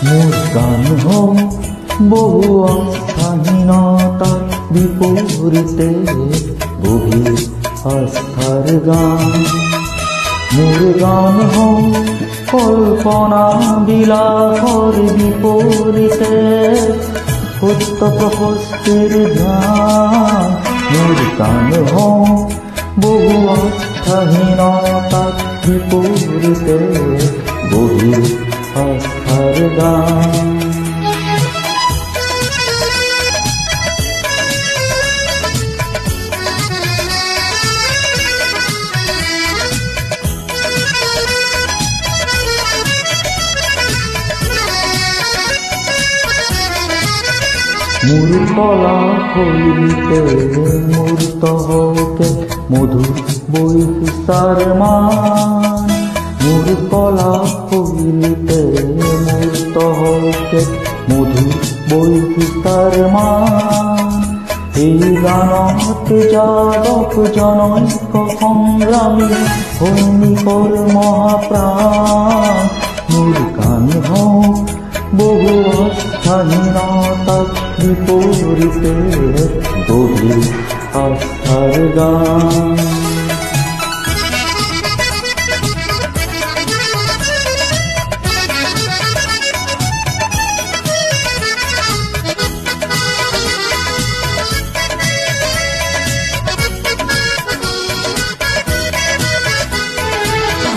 মোৰ গান হওঁ বহু অস্থাহীনতাৰ বিপৰীতে গভীৰ আস্থাৰ গান। মোৰ গান হওঁ কল্পনা বিলাসৰ বিপৰীতে সত্য প্ৰশস্তিৰ ধ্যান। মোৰ গান হওঁ বহু অস্থাহীনতাৰ বিপৰীতে গভীৰ আস্থাৰ গান। মোৰ কলা শৈলীতে মূৰ্ত হওকে মধুৰ বৈশিষ্ট্যৰ মান। মোৰ কলা শৈলীতে মূৰ্ত হওকে মধুৰ বৈশিষ্ট্যৰ মান। এই গানত যাদৱ জনৈক সংগ্ৰামী সৈনিকৰ মহাপ্ৰাণ। মোৰ গান হওঁ বহু অস্থাহীনতাৰ বিপৰীতে গভীৰ আস্থাৰ গান।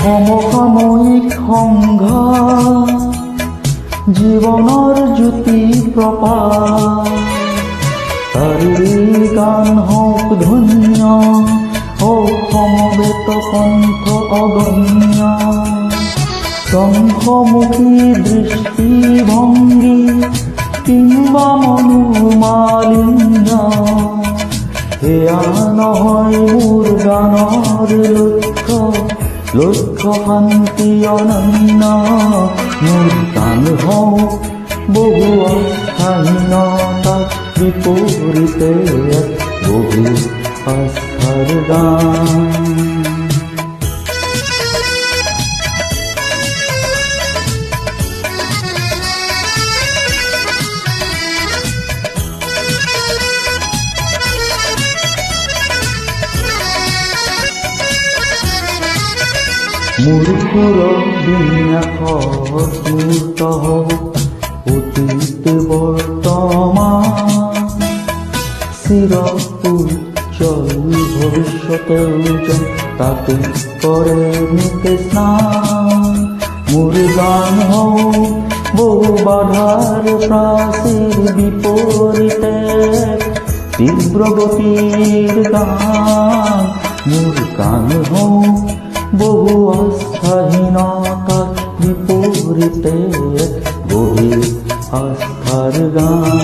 সমসাময়িক সংঘাত জীৱনৰ জ্যোতি প্ৰপাত। তাৰে গান হওক ধন্য হওক সমবেত কণ্ঠ অগণ্য। ধ্বংসমুখী দৃষ্টিভংগী কিম্বা মনোমালিন্য সেয়া নহয় মোৰ গানৰ লক্ষ্য। লক্ষ্য শান্তি অনন্য। মোৰ গান হওঁ বহু অস্থাহীনতাৰ বিপৰীতে গভীৰ আস্থাৰ গান। মোৰ সুৰৰ বিন্যাসত মূৰ্ত হওক অতীত বৰ্তমান। চিৰ উজ্জ্বল ভৱিষ্যতৰ যেন তাতে কৰে নিতে স্নান। মোৰ গান হওঁ বহু বাধাৰ প্ৰাচীৰ বিপৰীতে তীব্ৰ গতিৰ গান। মোৰ গান হওঁ বহু অস্থাহীনতাৰ বিপৰীতে গভীৰ আস্থাৰ গান।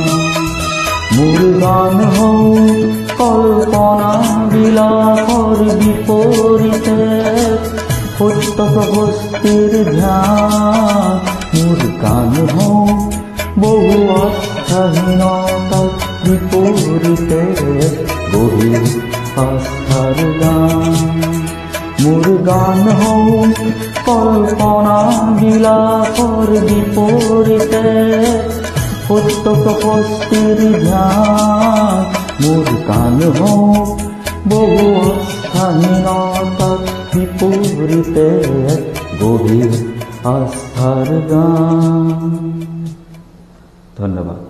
মোৰ গান হওঁ কল্পনা বিলাসৰ বিপৰীতে সত্য প্ৰশস্তিৰ ধ্যান। মোৰ গান হওঁ বহু অস্থাহীনতাৰ বিপৰীতে গভীৰ আস্থাৰ গান। মোৰ গান হওঁ কল্পনা বিলাসৰ বিপৰীতে সত্য প্ৰশস্তিৰ ধ্যান। মোৰ গান হওঁ বহু অস্থাহীনতাৰ বিপৰীতে গভীৰ আস্থাৰ গান। ধন্যবাদ।